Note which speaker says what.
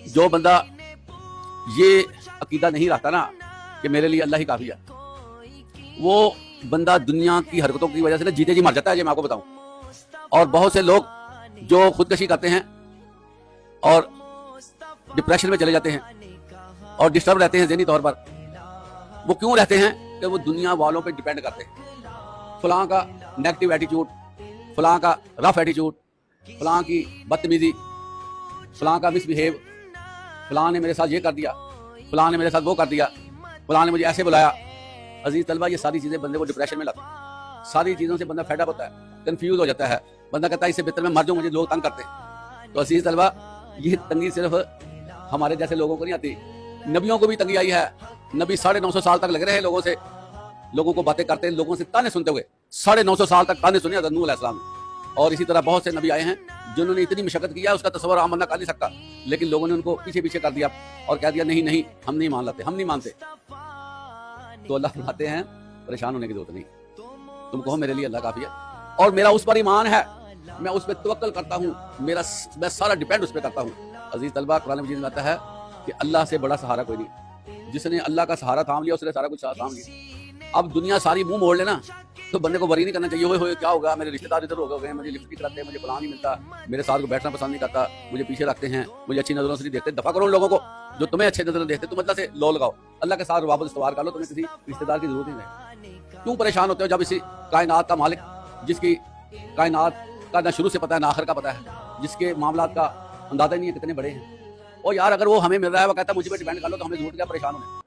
Speaker 1: جو بندہ یہ عقیدہ نہیں رکھتا نا کہ میرے لیے اللہ ہی کافی ہے، وہ بندہ دنیا کی حرکتوں کی وجہ سے نا جیتے جی مر جاتا ہے، یہ میں آپ کو بتاؤں۔ اور بہت سے لوگ جو خودکشی کرتے ہیں اور ڈپریشن میں چلے جاتے ہیں اور ڈسٹرب رہتے ہیں ذہنی طور پر، وہ کیوں رہتے ہیں کہ وہ دنیا والوں پہ ڈیپینڈ کرتے ہیں۔ فلاں کا نیگیٹو ایٹیچیوڈ، فلاں کا رف ایٹیچیوڈ، فلاں کی بدتمیزی، فلاں کا مس بیہیو، فلاں نے میرے ساتھ یہ کر دیا، فلاں نے میرے ساتھ وہ کر دیا، فلاں نے مجھے ایسے بلایا۔ عزیز طلبہ، یہ ساری چیزیں بندے کو ڈپریشن میں لاتی ہیں، ساری چیزوں سے بندہ فیڈ اپ ہوتا ہے، کنفیوز ہو جاتا ہے، بندہ کہتا ہے اس سے بہتر میں مر جاؤں، مجھے لوگ تنگ کرتے ہیں۔ تو عزیز طلبہ، یہ تنگی صرف ہمارے جیسے لوگوں کو نہیں آتی، نبیوں کو بھی تنگی آئی ہے۔ نبی 950 سال تک لگ رہے ہیں لوگوں کو باتیں کرتے ہیں، لوگوں سے تانے سنتے ہوئے 950 سال تک تانے سنے حضرت نوح علیہ السلام نے۔ اور اسی طرح بہت سے نبی آئے ہیں جنہوں نے اتنی مشقت کیا، اس کا تصور عام بندہ کر نہیں سکتا، لیکن لوگوں نے ان کو پیچھے کر دیا اور کہہ دیا نہیں ہم نہیں مان لاتے، ہم نہیں مانتے۔ تو اللہ فرماتے ہیں پریشان ہونے کی ضرورت نہیں، تم کہو میرے لیے اللہ کافی ہے اور میرا اس پر ایمان ہے، میں اس پہ توکل کرتا ہوں، میں سارا ڈیپینڈ اس پہ کرتا ہوں۔ عزیز طلبہ، قرآن مجید میں آتا ہے کہ اللہ سے بڑا سہارا کوئی نہیں، جس نے اللہ کا سہارا تھام لیا اس نے سارا کچھ تھام لیا۔ اب دنیا ساری منہ موڑ لینا تو بندے کو وری نہیں کرنا چاہیے، ہوئے کیا ہوگا، میرے رشتے دار ادھر ہو گئے، مجھے لفٹ کراتے ہیں، مجھے فلاں نہیں ملتا، میرے ساتھ کو بیٹھنا پسند نہیں کرتا، مجھے پیچھے رکھتے ہیں، مجھے اچھی نظروں سے نہیں دیکھتے۔ دفع کرو ان لوگوں کو جو تمہیں اچھے نظروں دیکھتے، تم اللہ سے لو لگاؤ، اللہ کے ساتھ روابط استوار کر لو، تمہیں کسی رشتے دار کی ضرورت نہیں رہے۔ کیوں پریشان ہوتے ہو جب اسی کائنات کا مالک، جس کی کائنات کا نہ شروع سے پتہ ہے نہ آخر کا پتہ ہے، جس کے معاملات کا اندازہ نہیں ہے کتنے بڑے ہیں، اور یار اگر وہ ہمیں مل رہا ہے، وہ کہتا ہے مجھ پہ ڈیپینڈ کر لو، تو ہمیں ضرورت کیا پریشان ہونے۔